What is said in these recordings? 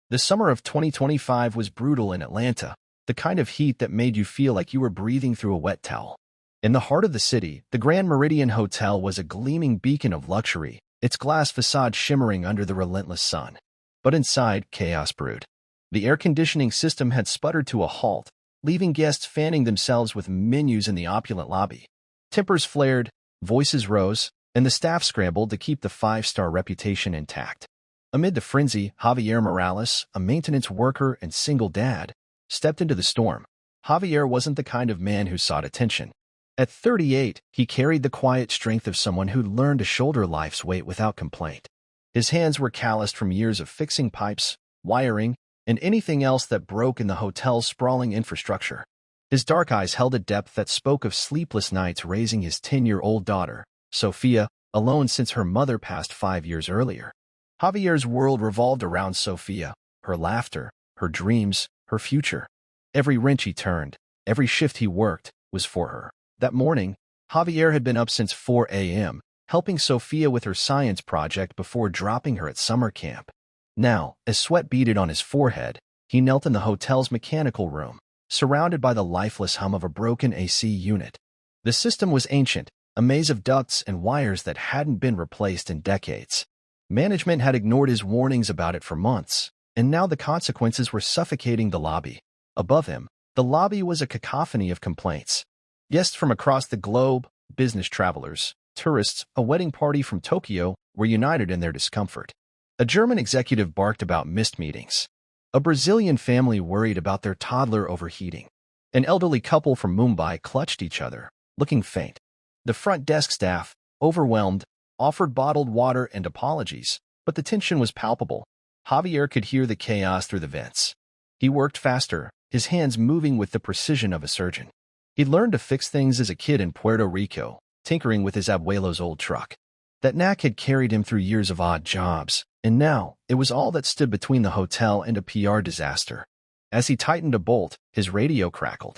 The summer of 2025 was brutal in Atlanta, the kind of heat that made you feel like you were breathing through a wet towel. In the heart of the city, the Grand Meridian Hotel was a gleaming beacon of luxury, its glass facade shimmering under the relentless sun. But inside, chaos brewed. The air conditioning system had sputtered to a halt, leaving guests fanning themselves with menus in the opulent lobby. Tempers flared, voices rose, and the staff scrambled to keep the five-star reputation intact. Amid the frenzy, Javier Morales, a maintenance worker and single dad, stepped into the storm. Javier wasn't the kind of man who sought attention. At 38, he carried the quiet strength of someone who'd learned to shoulder life's weight without complaint. His hands were calloused from years of fixing pipes, wiring, and anything else that broke in the hotel's sprawling infrastructure. His dark eyes held a depth that spoke of sleepless nights raising his 10-year-old daughter, Sophia, alone since her mother passed 5 years earlier. Javier's world revolved around Sophia, her laughter, her dreams, her future. Every wrench he turned, every shift he worked, was for her. That morning, Javier had been up since 4 a.m., helping Sophia with her science project before dropping her at summer camp. Now, as sweat beaded on his forehead, he knelt in the hotel's mechanical room, surrounded by the lifeless hum of a broken AC unit. The system was ancient, a maze of ducts and wires that hadn't been replaced in decades. Management had ignored his warnings about it for months, and now the consequences were suffocating the lobby. Above him, the lobby was a cacophony of complaints. Guests from across the globe, business travelers, tourists, a wedding party from Tokyo, were united in their discomfort. A German executive barked about missed meetings. A Brazilian family worried about their toddler overheating. An elderly couple from Mumbai clutched each other, looking faint. The front desk staff, overwhelmed, offered bottled water and apologies, but the tension was palpable. Javier could hear the chaos through the vents. He worked faster, his hands moving with the precision of a surgeon. He'd learned to fix things as a kid in Puerto Rico, tinkering with his abuelo's old truck. That knack had carried him through years of odd jobs, and now it was all that stood between the hotel and a PR disaster. As he tightened a bolt, his radio crackled.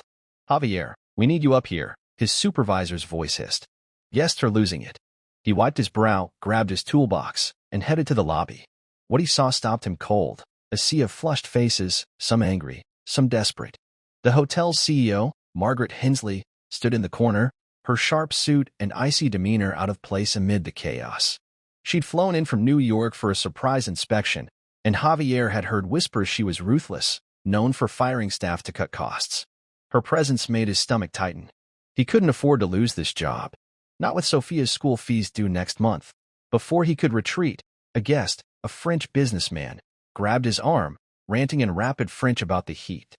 "Javier, we need you up here," his supervisor's voice hissed. "Guests are losing it." He wiped his brow, grabbed his toolbox, and headed to the lobby. What he saw stopped him cold, a sea of flushed faces, some angry, some desperate. The hotel's CEO, Margaret Hensley, stood in the corner, her sharp suit and icy demeanor out of place amid the chaos. She'd flown in from New York for a surprise inspection, and Javier had heard whispers she was ruthless, known for firing staff to cut costs. Her presence made his stomach tighten. He couldn't afford to lose this job, not with Sophia's school fees due next month. Before he could retreat, a guest, a French businessman, grabbed his arm, ranting in rapid French about the heat.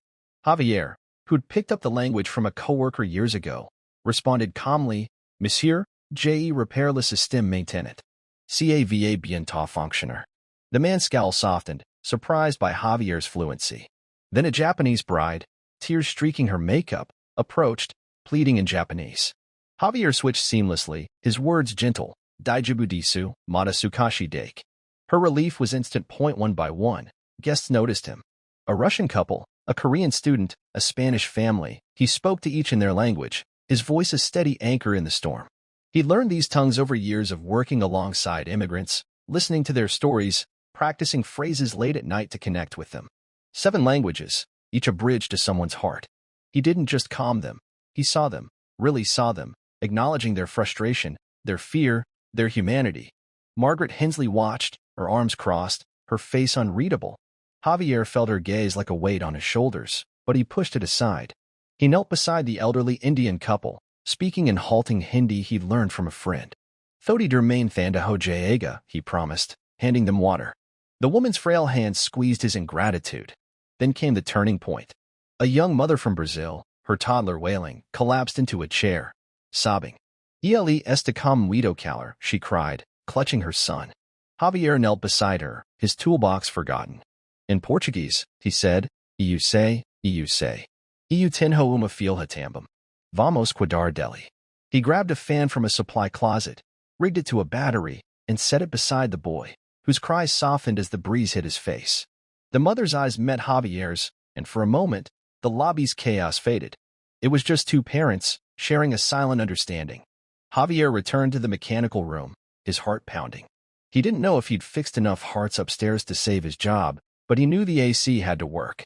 Javier, who'd picked up the language from a coworker years ago, responded calmly, "Monsieur, je repair le système maintenant. Ça va bientôt fonctionner." The man's scowl softened, surprised by Javier's fluency. Then a Japanese bride, tears streaking her makeup, approached, pleading in Japanese. Javier switched seamlessly, his words gentle, "Daijibu desu, mata sukashi dake." Her relief was instant. One by one, guests noticed him. A Russian couple, a Korean student, a Spanish family, he spoke to each in their language, his voice a steady anchor in the storm. He'd learned these tongues over years of working alongside immigrants, listening to their stories, practicing phrases late at night to connect with them. 7 languages, each a bridge to someone's heart. He didn't just calm them. He saw them, really saw them, acknowledging their frustration, their fear, their humanity. Margaret Hensley watched, her arms crossed, her face unreadable. Javier felt her gaze like a weight on his shoulders, but he pushed it aside. He knelt beside the elderly Indian couple, speaking in halting Hindi he'd learned from a friend. "Thodi dermain thanda ho jayega," he promised, handing them water. The woman's frail hands squeezed his in gratitude. Then came the turning point. A young mother from Brazil, her toddler wailing, collapsed into a chair, sobbing. "Ele está com muito calor," she cried, clutching her son. Javier knelt beside her, his toolbox forgotten. In Portuguese, he said, "Eu sei, Eu tenho uma filha também. Vamos cuidar dele." He grabbed a fan from a supply closet, rigged it to a battery, and set it beside the boy, whose cries softened as the breeze hit his face. The mother's eyes met Javier's, and for a moment, the lobby's chaos faded. It was just 2 parents, sharing a silent understanding. Javier returned to the mechanical room, his heart pounding. He didn't know if he'd fixed enough hearts upstairs to save his job, but he knew the AC had to work.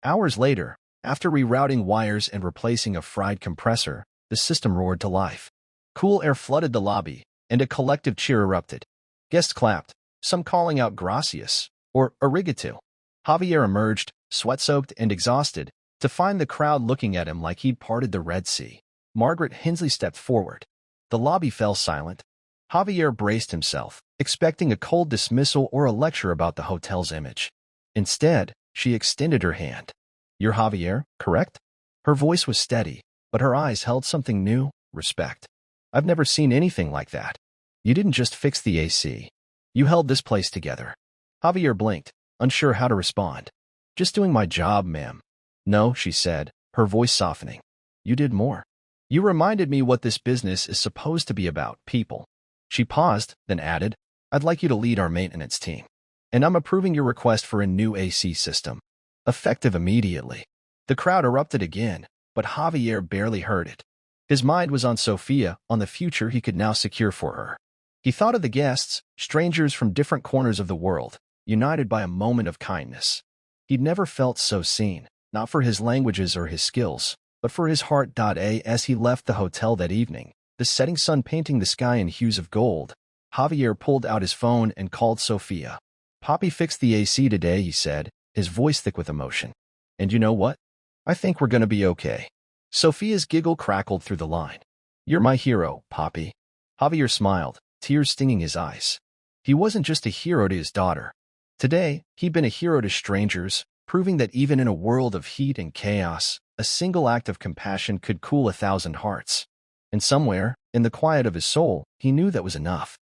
Hours later, after rerouting wires and replacing a fried compressor, the system roared to life. Cool air flooded the lobby, and a collective cheer erupted. Guests clapped, some calling out gracias, or arigato. Javier emerged, sweat-soaked and exhausted, to find the crowd looking at him like he'd parted the Red Sea. Margaret Hensley stepped forward. The lobby fell silent. Javier braced himself, expecting a cold dismissal or a lecture about the hotel's image. Instead, she extended her hand. "You're Javier, correct?" Her voice was steady, but her eyes held something new: respect. "I've never seen anything like that. You didn't just fix the AC. You held this place together." Javier blinked, unsure how to respond. "Just doing my job, ma'am." "No," she said, her voice softening. "You did more. You reminded me what this business is supposed to be about: people." She paused, then added, "I'd like you to lead our maintenance team. And I'm approving your request for a new AC system. Effective immediately." The crowd erupted again, but Javier barely heard it. His mind was on Sophia, on the future he could now secure for her. He thought of the guests, strangers from different corners of the world, united by a moment of kindness. He'd never felt so seen, not for his languages or his skills, but for his heart. As he left the hotel that evening, the setting sun painting the sky in hues of gold, Javier pulled out his phone and called Sophia. "Poppy fixed the AC today," he said, his voice thick with emotion. "And you know what? I think we're gonna be okay." Sophia's giggle crackled through the line. "You're my hero, Poppy." Javier smiled, tears stinging his eyes. He wasn't just a hero to his daughter. Today, he'd been a hero to strangers, proving that even in a world of heat and chaos, a single act of compassion could cool 1,000 hearts. And somewhere, in the quiet of his soul, he knew that was enough.